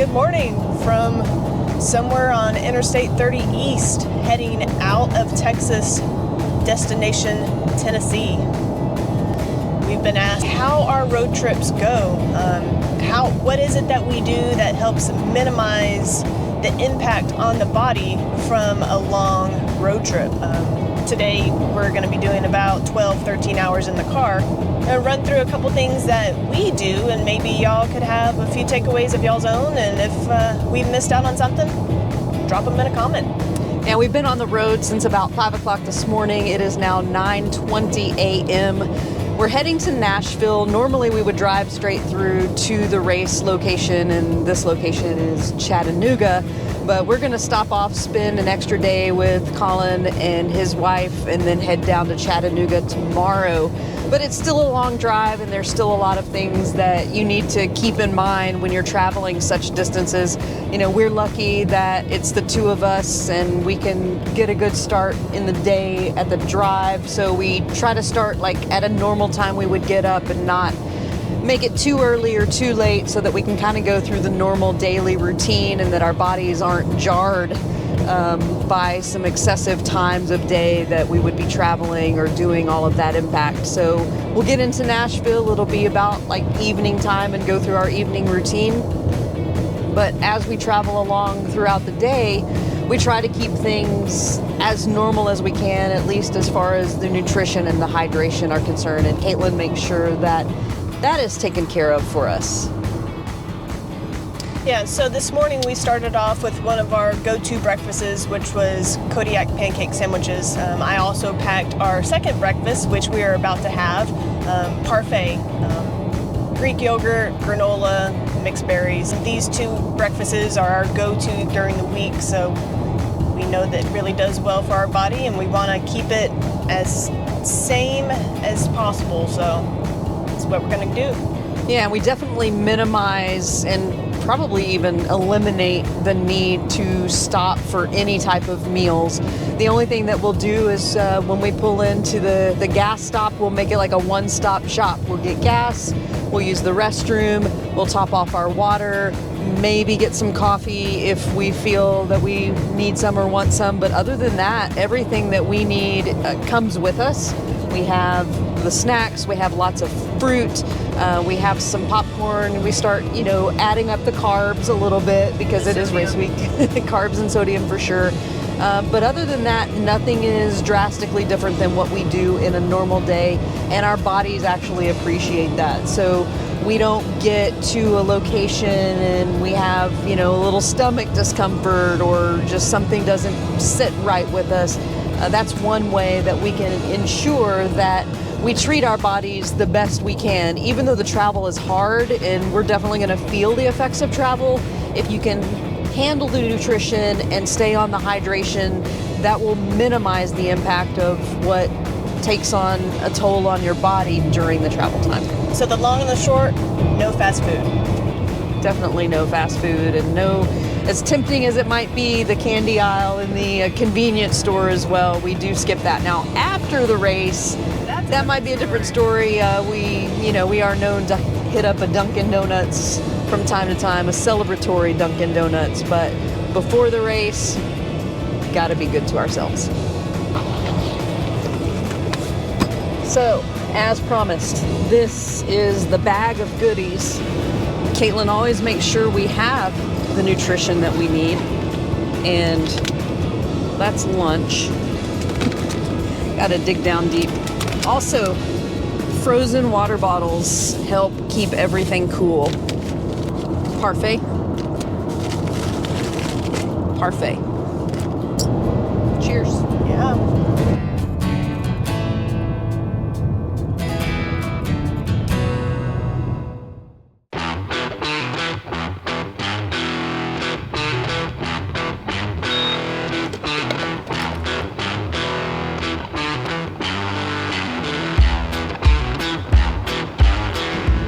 good morning from somewhere on Interstate 30 East, heading out of Texas, destination Tennessee. We've been asked how our road trips go. What is it that we do that helps minimize the impact on the body from a long road trip? Today we're going to be doing about 12, 13 hours in the car. I'll run through a couple things that we do, and maybe y'all could have a few takeaways of y'all's own, and if we've missed out on something, drop them in a comment. Yeah, we've been on the road since about 5 o'clock this morning. It is now 9:20 a.m. We're heading to Nashville. Normally we would drive straight through to the race location, and this location is Chattanooga. But we're going to stop off, spend an extra day with Colin and his wife, and then head down to Chattanooga tomorrow. But it's still a long drive, and there's still a lot of things that you need to keep in mind when you're traveling such distances. You know, we're lucky that it's the two of us, and we can get a good start in the day at the drive. So we try to start like at a normal time we would get up and not make it too early or too late, so that we can kind of go through the normal daily routine and that our bodies aren't jarred by some excessive times of day that we would be traveling or doing all of that impact. So we'll get into Nashville. It'll be about like evening time and go through our evening routine. But as we travel along throughout the day, we try to keep things as normal as we can, at least as far as the nutrition and the hydration are concerned. And Caitlin makes sure that that is taken care of for us. Yeah, so this morning we started off with one of our go-to breakfasts, which was Kodiak pancake sandwiches. I also packed our second breakfast, which we are about to have, parfait, Greek yogurt, granola, mixed berries. These two breakfasts are our go-to during the week, so we know that it really does well for our body, and we want to keep it as same as possible, so that's what we're going to do. Yeah, we definitely minimize and probably even eliminate the need to stop for any type of meals. The only thing that we'll do is when we pull into the gas stop, we'll make it like a one-stop shop. We'll get gas, we'll use the restroom, we'll top off our water, maybe get some coffee if we feel that we need some or want some. But other than that, everything that we need comes with us. We have the snacks, we have lots of fruit, we have some popcorn. We start, adding up the carbs a little bit because it is race week. Carbs and sodium for sure. But other than that, nothing is drastically different than what we do in a normal day, and our bodies actually appreciate that. So we don't get to a location and we have, a little stomach discomfort or just something doesn't sit right with us. That's one way that we can ensure that we treat our bodies the best we can, even though the travel is hard, and we're definitely going to feel the effects of travel. If you can handle the nutrition and stay on the hydration, that will minimize the impact of what takes on a toll on your body during the travel time. So the long and the short, no fast food. Definitely no fast food, and no, as tempting as it might be, the candy aisle in the convenience store as well. We do skip that. Now, after the race, that might be a different story. We are known to hit up a Dunkin' Donuts from time to time, a celebratory Dunkin' Donuts, but before the race, gotta be good to ourselves. So, as promised, this is the bag of goodies. Caitlin always makes sure we have the nutrition that we need, and that's lunch. Gotta dig down deep. Also, frozen water bottles help keep everything cool. Parfait. Parfait. Cheers. Yeah.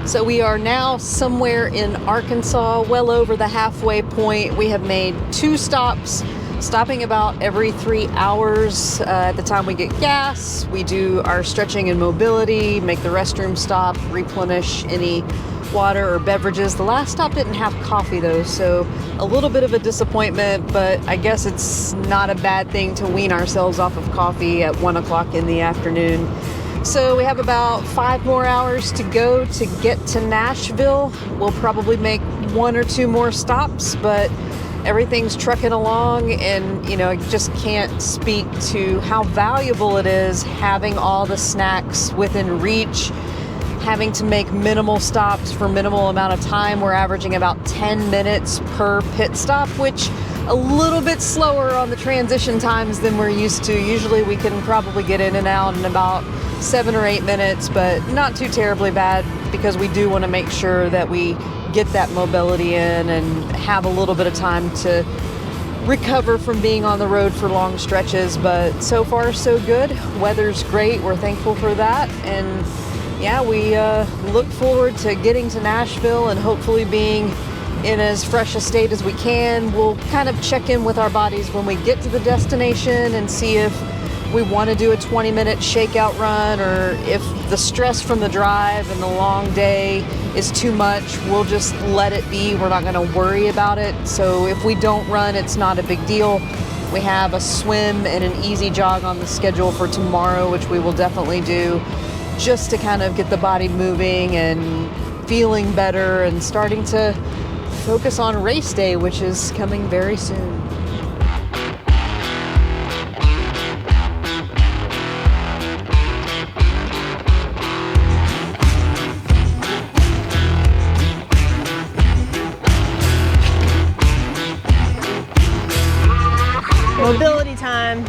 So we are now somewhere in Arkansas, well over the halfway point. We have made 2 stops, stopping about every 3 hours. At the time we get gas, we do our stretching and mobility, make the restroom stop, replenish any water or beverages. The last stop didn't have coffee though, so a little bit of a disappointment, but I guess it's not a bad thing to wean ourselves off of coffee at 1 o'clock in the afternoon. So we have about 5 more hours to go to get to Nashville. We'll probably make 1 or 2 more stops, but everything's trucking along, and I just can't speak to how valuable it is having all the snacks within reach, having to make minimal stops for minimal amount of time. We're averaging about 10 minutes per pit stop, which a little bit slower on the transition times than we're used to. Usually we can probably get in and out in about 7 or 8 minutes, but not too terribly bad, because we do want to make sure that we get that mobility in and have a little bit of time to recover from being on the road for long stretches. But so far so good. Weather's great. We're thankful for that. And yeah, we look forward to getting to Nashville and hopefully being in as fresh a state as we can. We'll kind of check in with our bodies when we get to the destination and see if we want to do a 20-minute shakeout run, or if the stress from the drive and the long day is too much, we'll just let it be. We're not going to worry about it. So if we don't run, it's not a big deal. We have a swim and an easy jog on the schedule for tomorrow, which we will definitely do, just to kind of get the body moving and feeling better and starting to focus on race day, which is coming very soon. Mobility time.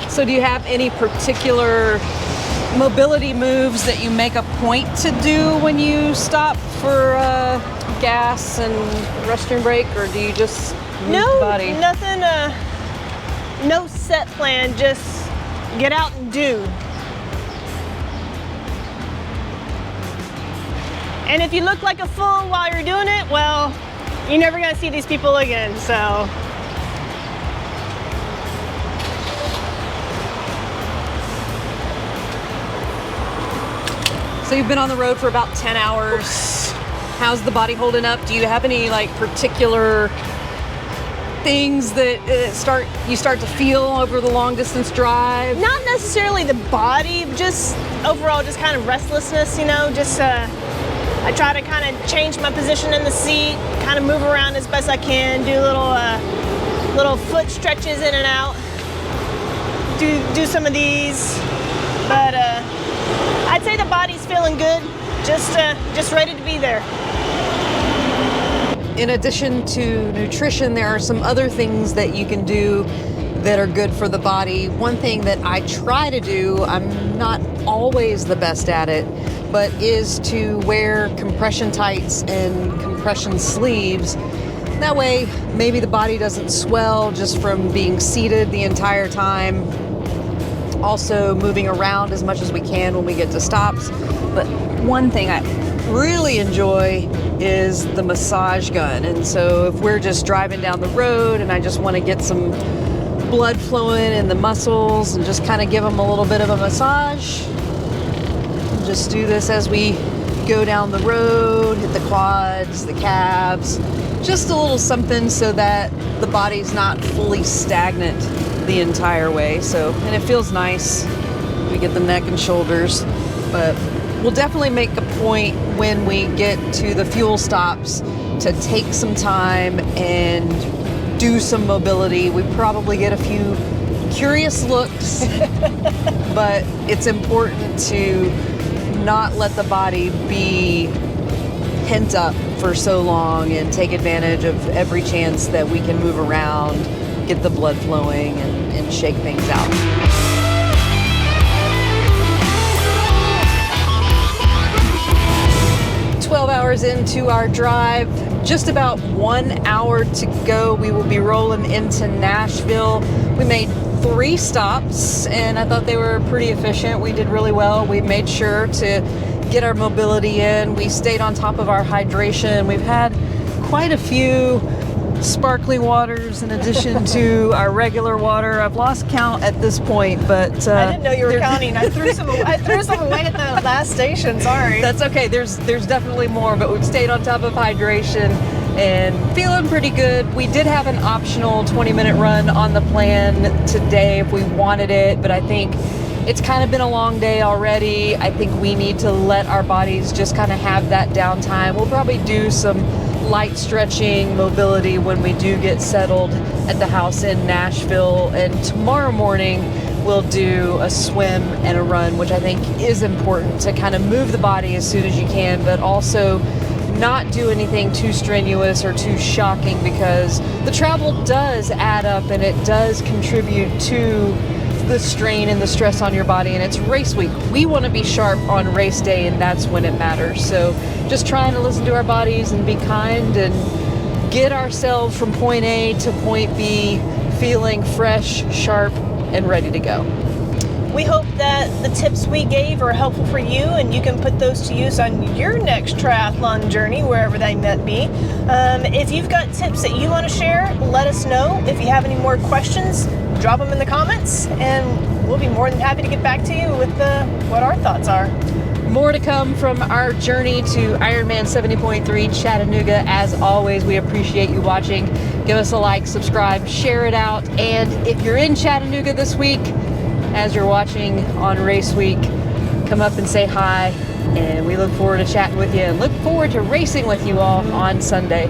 So do you have any particular mobility moves that you make a point to do when you stop for gas and restroom break, or do you just move the body? Nothing, no set plan, just get out and do. And if you look like a fool while you're doing it, well, you're never gonna see these people again, so. So you've been on the road for about 10 hours. How's the body holding up? Do you have any particular things that you start to feel over the long distance drive? Not necessarily the body, just overall just kind of restlessness, just I try to kind of change my position in the seat, kind of move around as best I can, do little foot stretches in and out, do some of these, but I'd say the body's feeling good, just ready to be there. In addition to nutrition, there are some other things that you can do that are good for the body. One thing that I try to do, I'm not always the best at it, but is to wear compression tights and compression sleeves. That way, maybe the body doesn't swell just from being seated the entire time. Also moving around as much as we can when we get to stops. But one thing I really enjoy is the massage gun. And so if we're just driving down the road and I just want to get some blood flowing in the muscles and just kind of give them a little bit of a massage, just do this as we go down the road, hit the quads, the calves, just a little something so that the body's not fully stagnant the entire way. So, and it feels nice. We get the neck and shoulders, but we'll definitely make a point when we get to the fuel stops to take some time and do some mobility. We probably get a few curious looks, but it's important to not let the body be pent up for so long and take advantage of every chance that we can move around, get the blood flowing, and shake things out. Hours into our drive, just about 1 hour to go. We will be rolling into Nashville. We made 3 stops and I thought they were pretty efficient. We did really well. We made sure to get our mobility in. We stayed on top of our hydration. We've had quite a few sparkling waters in addition to our regular water. I've lost count at this point, but I didn't know you were counting. I threw some away at the last station. Sorry. That's okay. There's definitely more, but we've stayed on top of hydration and feeling pretty good. We did have an optional 20-minute run on the plan today if we wanted it, but I think it's kind of been a long day already. I think we need to let our bodies just kind of have that downtime. We'll probably do some light stretching, mobility when we do get settled at the house in Nashville. And tomorrow morning, we'll do a swim and a run, which I think is important to kind of move the body as soon as you can, but also not do anything too strenuous or too shocking, because the travel does add up and it does contribute to the strain and the stress on your body, and it's race week. We want to be sharp on race day, and that's when it matters. So just trying to listen to our bodies and be kind and get ourselves from point A to point B feeling fresh, sharp, and ready to go. We hope that the tips we gave are helpful for you, and you can put those to use on your next triathlon journey, wherever that might be. If you've got tips that you want to share, let us know. If you have any more questions, drop them in the comments, and we'll be more than happy to get back to you with what our thoughts are. More to come from our journey to Ironman 70.3 Chattanooga. As always, we appreciate you watching. Give us a like, subscribe, share it out, and if you're in Chattanooga this week, as you're watching on race week, come up and say hi, and we look forward to chatting with you and look forward to racing with you all on Sunday.